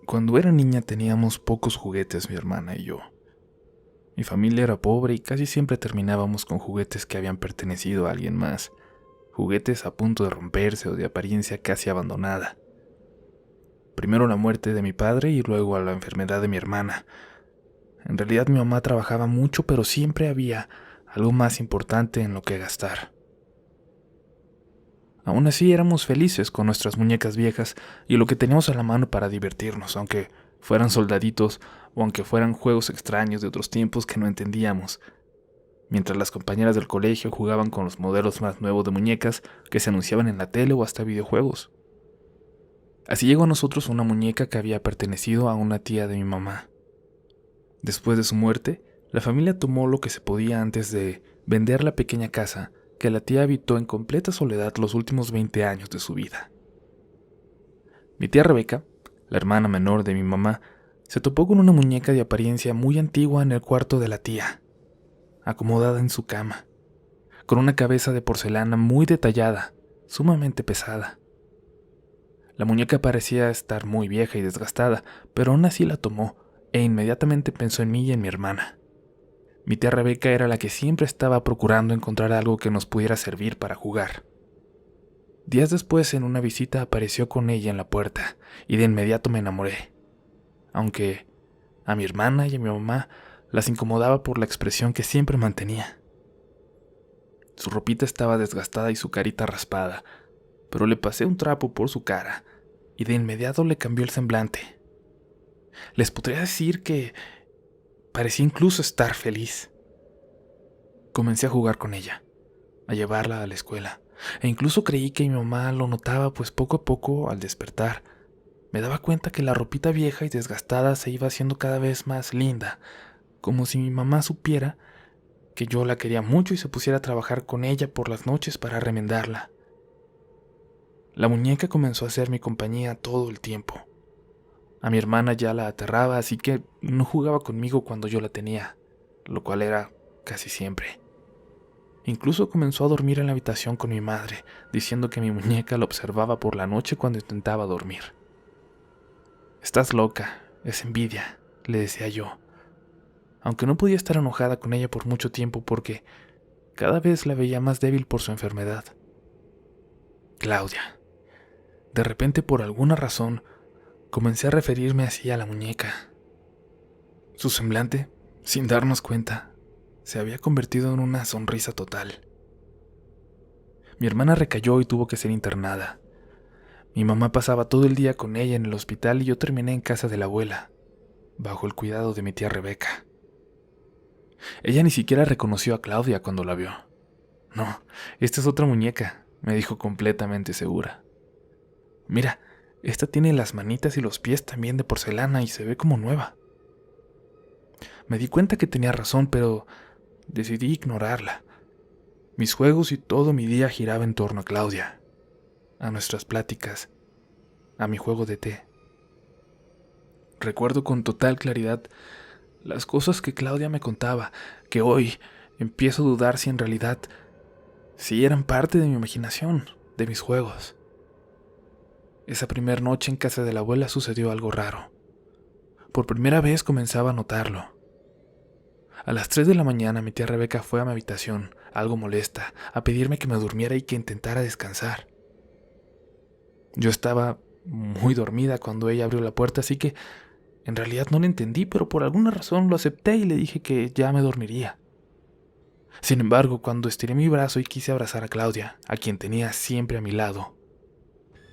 Cuando era niña teníamos pocos juguetes mi hermana y yo. Mi familia era pobre y casi siempre terminábamos con juguetes que habían pertenecido a alguien más, juguetes a punto de romperse o de apariencia casi abandonada. Primero la muerte de mi padre y luego a la enfermedad de mi hermana. En realidad mi mamá trabajaba mucho, pero siempre había algo más importante en lo que gastar. Aún así éramos felices con nuestras muñecas viejas y lo que teníamos a la mano para divertirnos, aunque fueran soldaditos o aunque fueran juegos extraños de otros tiempos que no entendíamos, mientras las compañeras del colegio jugaban con los modelos más nuevos de muñecas que se anunciaban en la tele o hasta videojuegos. Así llegó a nosotros una muñeca que había pertenecido a una tía de mi mamá. Después de su muerte, la familia tomó lo que se podía antes de vender la pequeña casa que la tía habitó en completa soledad los últimos 20 años de su vida. Mi tía Rebeca, la hermana menor de mi mamá, se topó con una muñeca de apariencia muy antigua en el cuarto de la tía, acomodada en su cama, con una cabeza de porcelana muy detallada, sumamente pesada. La muñeca parecía estar muy vieja y desgastada, pero aún así la tomó e inmediatamente pensó en mí y en mi hermana. Mi tía Rebeca era la que siempre estaba procurando encontrar algo que nos pudiera servir para jugar. Días después, en una visita, apareció con ella en la puerta y de inmediato me enamoré, aunque a mi hermana y a mi mamá las incomodaba por la expresión que siempre mantenía. Su ropita estaba desgastada y su carita raspada, pero le pasé un trapo por su cara y de inmediato le cambió el semblante. Les podría decir que parecía incluso estar feliz. Comencé a jugar con ella, a llevarla a la escuela, e incluso creí que mi mamá lo notaba, pues poco a poco, al despertar, me daba cuenta que la ropita vieja y desgastada se iba haciendo cada vez más linda, como si mi mamá supiera que yo la quería mucho y se pusiera a trabajar con ella por las noches para remendarla. La muñeca comenzó a ser mi compañía todo el tiempo. A mi hermana ya la aterraba, así que no jugaba conmigo cuando yo la tenía, lo cual era casi siempre. Incluso comenzó a dormir en la habitación con mi madre, diciendo que mi muñeca la observaba por la noche cuando intentaba dormir. «Estás loca, es envidia», le decía yo, aunque no podía estar enojada con ella por mucho tiempo porque cada vez la veía más débil por su enfermedad. Claudia. De repente, por alguna razón, comencé a referirme así a la muñeca. Su semblante, sin darnos cuenta, se había convertido en una sonrisa total. Mi hermana recayó y tuvo que ser internada. Mi mamá pasaba todo el día con ella en el hospital y yo terminé en casa de la abuela, bajo el cuidado de mi tía Rebeca. Ella ni siquiera reconoció a Claudia cuando la vio. «No, esta es otra muñeca», me dijo completamente segura. «Mira, esta tiene las manitas y los pies también de porcelana y se ve como nueva». Me di cuenta que tenía razón, pero decidí ignorarla. Mis juegos y todo mi día giraba en torno a Claudia, a nuestras pláticas, a mi juego de té. Recuerdo con total claridad las cosas que Claudia me contaba, que hoy empiezo a dudar si en realidad sí eran parte de mi imaginación, de mis juegos. Esa primera noche en casa de la abuela sucedió algo raro. Por primera vez comenzaba a notarlo. A las 3 de la mañana mi tía Rebeca fue a mi habitación, algo molesta, a pedirme que me durmiera y que intentara descansar. Yo estaba muy dormida cuando ella abrió la puerta, así que en realidad no le entendí, pero por alguna razón lo acepté y le dije que ya me dormiría. Sin embargo, cuando estiré mi brazo y quise abrazar a Claudia, a quien tenía siempre a mi lado,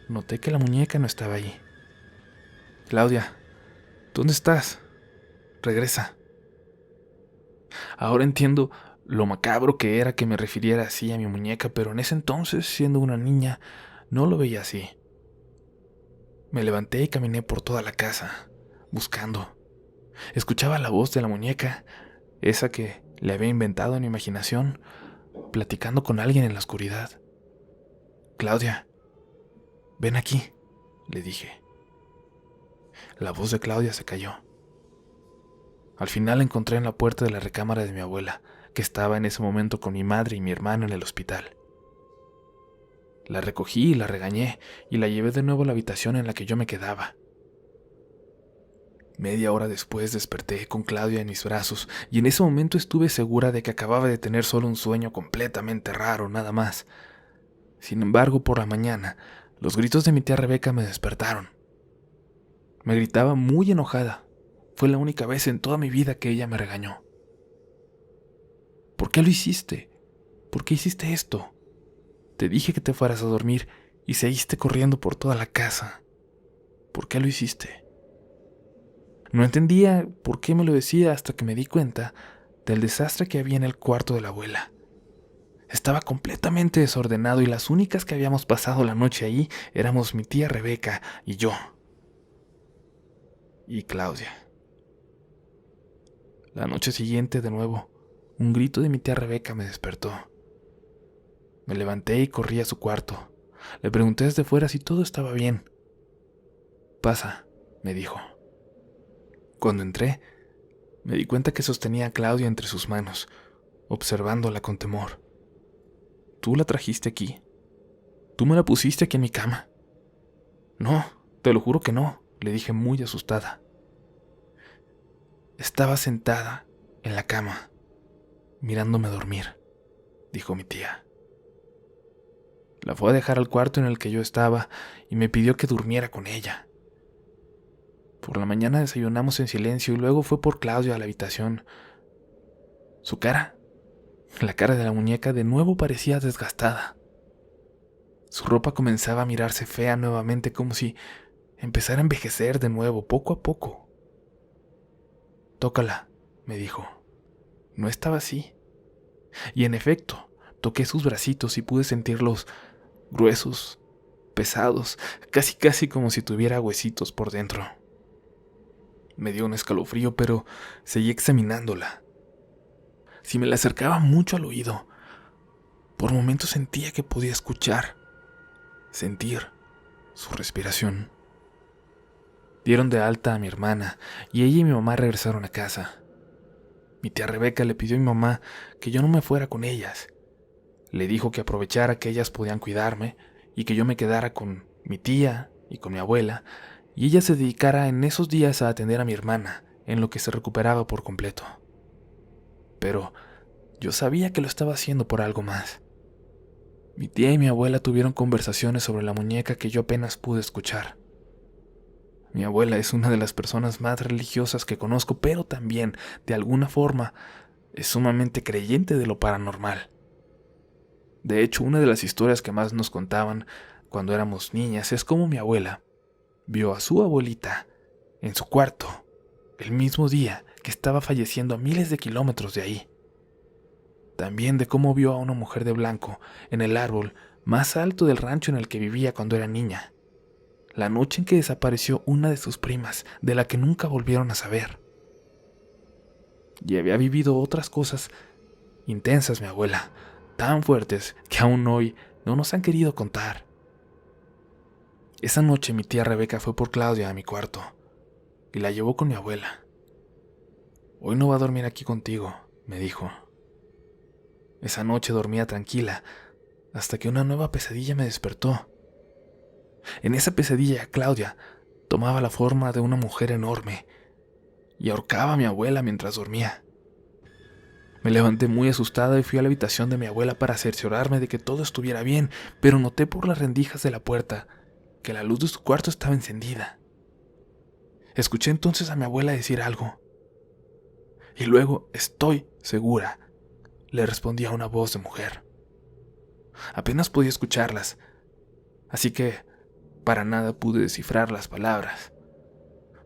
noté que la muñeca no estaba ahí. «Claudia, ¿dónde estás? Regresa». Ahora entiendo lo macabro que era que me refiriera así a mi muñeca, pero en ese entonces, siendo una niña, no lo veía así. Me levanté y caminé por toda la casa, buscando. Escuchaba la voz de la muñeca, esa que le había inventado en mi imaginación, platicando con alguien en la oscuridad. «Claudia, ven aquí», le dije. La voz de Claudia se cayó. Al final la encontré en la puerta de la recámara de mi abuela, que estaba en ese momento con mi madre y mi hermano en el hospital. La recogí y la regañé, y la llevé de nuevo a la habitación en la que yo me quedaba. Media hora después desperté con Claudia en mis brazos y en ese momento estuve segura de que acababa de tener solo un sueño completamente raro, nada más. Sin embargo, por la mañana, los gritos de mi tía Rebeca me despertaron. Me gritaba muy enojada. Fue la única vez en toda mi vida que ella me regañó. ¿Por qué lo hiciste? ¿Por qué hiciste esto? Te dije que te fueras a dormir y seguiste corriendo por toda la casa. ¿Por qué lo hiciste? No entendía por qué me lo decía hasta que me di cuenta del desastre que había en el cuarto de la abuela. Estaba completamente desordenado y las únicas que habíamos pasado la noche ahí éramos mi tía Rebeca y yo. Y Claudia. La noche siguiente, de nuevo, un grito de mi tía Rebeca me despertó. Me levanté y corrí a su cuarto. Le pregunté desde fuera si todo estaba bien. «Pasa», me dijo. Cuando entré, me di cuenta que sostenía a Claudia entre sus manos, observándola con temor. «¿Tú la trajiste aquí? ¿Tú me la pusiste aquí en mi cama?» «No, te lo juro que no», le dije muy asustada. «Estaba sentada en la cama, mirándome dormir», dijo mi tía. La fue a dejar al cuarto en el que yo estaba y me pidió que durmiera con ella. Por la mañana desayunamos en silencio y luego fue por Claudia a la habitación. Su cara, la cara de la muñeca, de nuevo parecía desgastada. Su ropa comenzaba a mirarse fea nuevamente, como si empezara a envejecer de nuevo, poco a poco. «Tócala», me dijo. No estaba así. Y en efecto, toqué sus bracitos y pude sentirlos gruesos, pesados, casi como si tuviera huesitos por dentro. Me dio un escalofrío, pero seguí examinándola. Si me la acercaba mucho al oído, por momentos sentía que podía escuchar, sentir su respiración. Dieron de alta a mi hermana y ella y mi mamá regresaron a casa. Mi tía Rebeca le pidió a mi mamá que yo no me fuera con ellas. Le dijo que aprovechara que ellas podían cuidarme y que yo me quedara con mi tía y con mi abuela, y ella se dedicara en esos días a atender a mi hermana en lo que se recuperaba por completo. Pero yo sabía que lo estaba haciendo por algo más. Mi tía y mi abuela tuvieron conversaciones sobre la muñeca que yo apenas pude escuchar. Mi abuela es una de las personas más religiosas que conozco, pero también, de alguna forma, es sumamente creyente de lo paranormal. De hecho, una de las historias que más nos contaban cuando éramos niñas es cómo mi abuela vio a su abuelita en su cuarto el mismo día que estaba falleciendo a miles de kilómetros de ahí. También de cómo vio a una mujer de blanco en el árbol más alto del rancho en el que vivía cuando era niña, la noche en que desapareció una de sus primas, de la que nunca volvieron a saber. Y había vivido otras cosas intensas mi abuela, tan fuertes que aún hoy no nos han querido contar. Esa noche mi tía Rebeca fue por Claudia a mi cuarto y la llevó con mi abuela. «Hoy no va a dormir aquí contigo», me dijo. Esa noche dormía tranquila hasta que una nueva pesadilla me despertó. En esa pesadilla, Claudia tomaba la forma de una mujer enorme y ahorcaba a mi abuela mientras dormía. Me levanté muy asustada y fui a la habitación de mi abuela para cerciorarme de que todo estuviera bien, pero noté por las rendijas de la puerta que la luz de su cuarto estaba encendida. Escuché entonces a mi abuela decir algo. Y luego, «Estoy segura», le respondía una voz de mujer. Apenas podía escucharlas, así que para nada pude descifrar las palabras.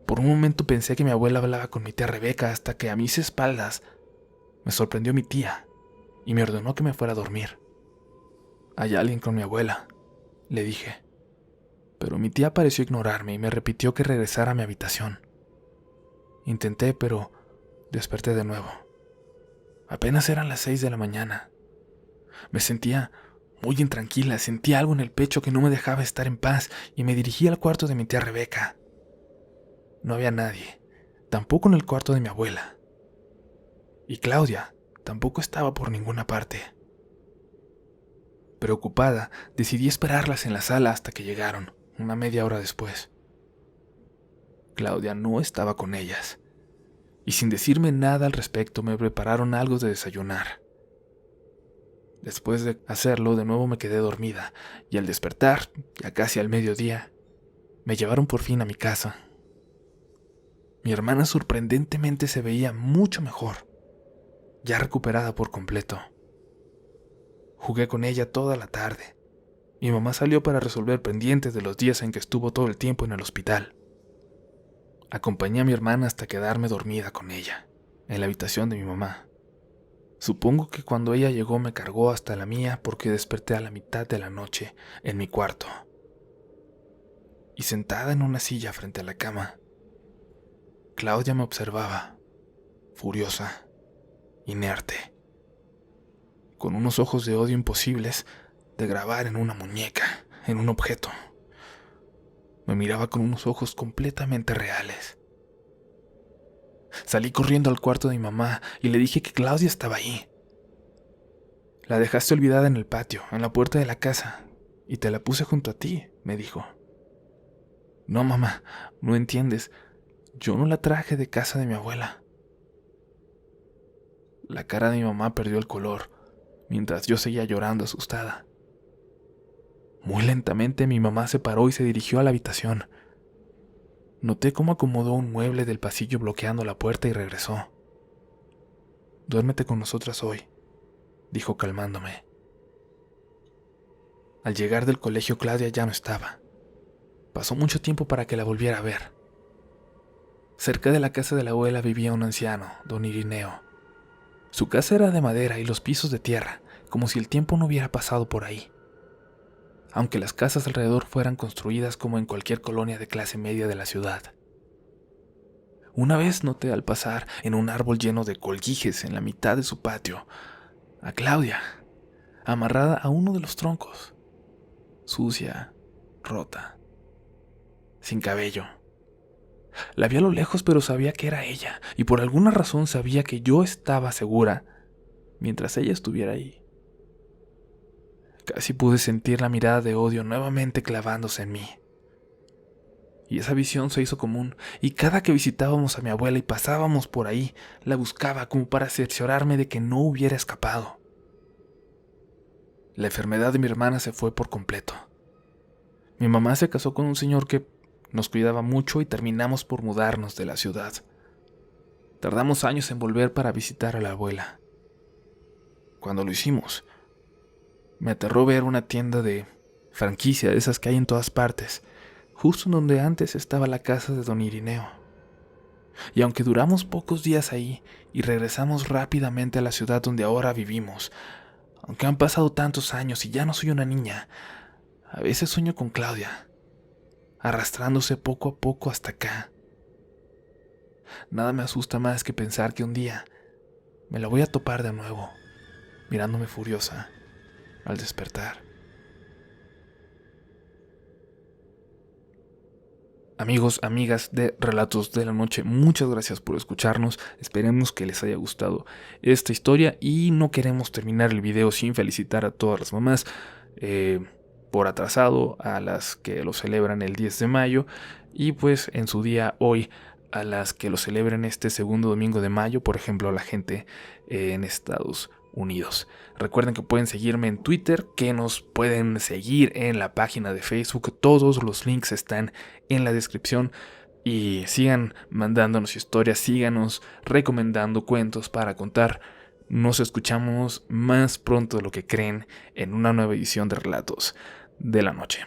Por un momento pensé que mi abuela hablaba con mi tía Rebeca hasta que a mis espaldas me sorprendió mi tía y me ordenó que me fuera a dormir. «Hay alguien con mi abuela», le dije. Pero mi tía pareció ignorarme y me repitió que regresara a mi habitación. Intenté, pero desperté de nuevo. Apenas eran las 6 de la mañana. Me sentía muy intranquila, sentía algo en el pecho que no me dejaba estar en paz y me dirigí al cuarto de mi tía Rebeca. No había nadie, tampoco en el cuarto de mi abuela. Y Claudia tampoco estaba por ninguna parte. Preocupada, decidí esperarlas en la sala hasta que llegaron, una media hora después. Claudia no estaba con ellas, y sin decirme nada al respecto me prepararon algo de desayunar. Después de hacerlo, de nuevo me quedé dormida, y al despertar, ya casi al mediodía, me llevaron por fin a mi casa. Mi hermana sorprendentemente se veía mucho mejor, ya recuperada por completo. Jugué con ella toda la tarde. Mi mamá salió para resolver pendientes de los días en que estuvo todo el tiempo en el hospital. Acompañé a mi hermana hasta quedarme dormida con ella, en la habitación de mi mamá. Supongo que cuando ella llegó me cargó hasta la mía porque desperté a la mitad de la noche en mi cuarto. Y sentada en una silla frente a la cama, Claudia me observaba, furiosa, inerte, con unos ojos de odio imposibles de grabar en una muñeca, en un objeto. Me miraba con unos ojos completamente reales. Salí corriendo al cuarto de mi mamá y le dije que Claudia estaba ahí. La dejaste olvidada en el patio, en la puerta de la casa, y te la puse junto a ti, me dijo. No, mamá, no entiendes. Yo no la traje de casa de mi abuela. La cara de mi mamá perdió el color, mientras yo seguía llorando asustada. Muy lentamente mi mamá se paró y se dirigió a la habitación. Noté cómo acomodó un mueble del pasillo bloqueando la puerta y regresó. Duérmete con nosotras hoy, dijo calmándome. Al llegar del colegio, Claudia ya no estaba. Pasó mucho tiempo para que la volviera a ver. Cerca de la casa de la abuela vivía un anciano, don Irineo. Su casa era de madera y los pisos de tierra, como si el tiempo no hubiera pasado por ahí. Aunque las casas alrededor fueran construidas como en cualquier colonia de clase media de la ciudad. Una vez noté al pasar en un árbol lleno de colguijes en la mitad de su patio a Claudia, amarrada a uno de los troncos, sucia, rota, sin cabello. La vi a lo lejos, pero sabía que era ella, y por alguna razón sabía que yo estaba segura mientras ella estuviera ahí. Casi pude sentir la mirada de odio nuevamente clavándose en mí. Y esa visión se hizo común, y cada que visitábamos a mi abuela y pasábamos por ahí, la buscaba como para cerciorarme de que no hubiera escapado. La enfermedad de mi hermana se fue por completo. Mi mamá se casó con un señor que nos cuidaba mucho y terminamos por mudarnos de la ciudad. Tardamos años en volver para visitar a la abuela. Cuando lo hicimos, me aterró ver una tienda de franquicia de esas que hay en todas partes, justo en donde antes estaba la casa de don Irineo. Y aunque duramos pocos días ahí y regresamos rápidamente a la ciudad donde ahora vivimos, aunque han pasado tantos años y ya no soy una niña, a veces sueño con Claudia, arrastrándose poco a poco hasta acá. Nada me asusta más que pensar que un día me la voy a topar de nuevo, mirándome furiosa al despertar. Amigos, amigas de Relatos de la Noche, muchas gracias por escucharnos. Esperemos que les haya gustado esta historia y no queremos terminar el video sin felicitar a todas las mamás por atrasado, a las que lo celebran el 10 de mayo y pues en su día hoy a las que lo celebren este segundo domingo de mayo, por ejemplo a la gente en Estados Unidos. Recuerden que pueden seguirme en Twitter, que nos pueden seguir en la página de Facebook. Todos los links están en la descripción. Y sigan mandándonos historias, síganos recomendando cuentos para contar. Nos escuchamos más pronto de lo que creen en una nueva edición de Relatos de la Noche.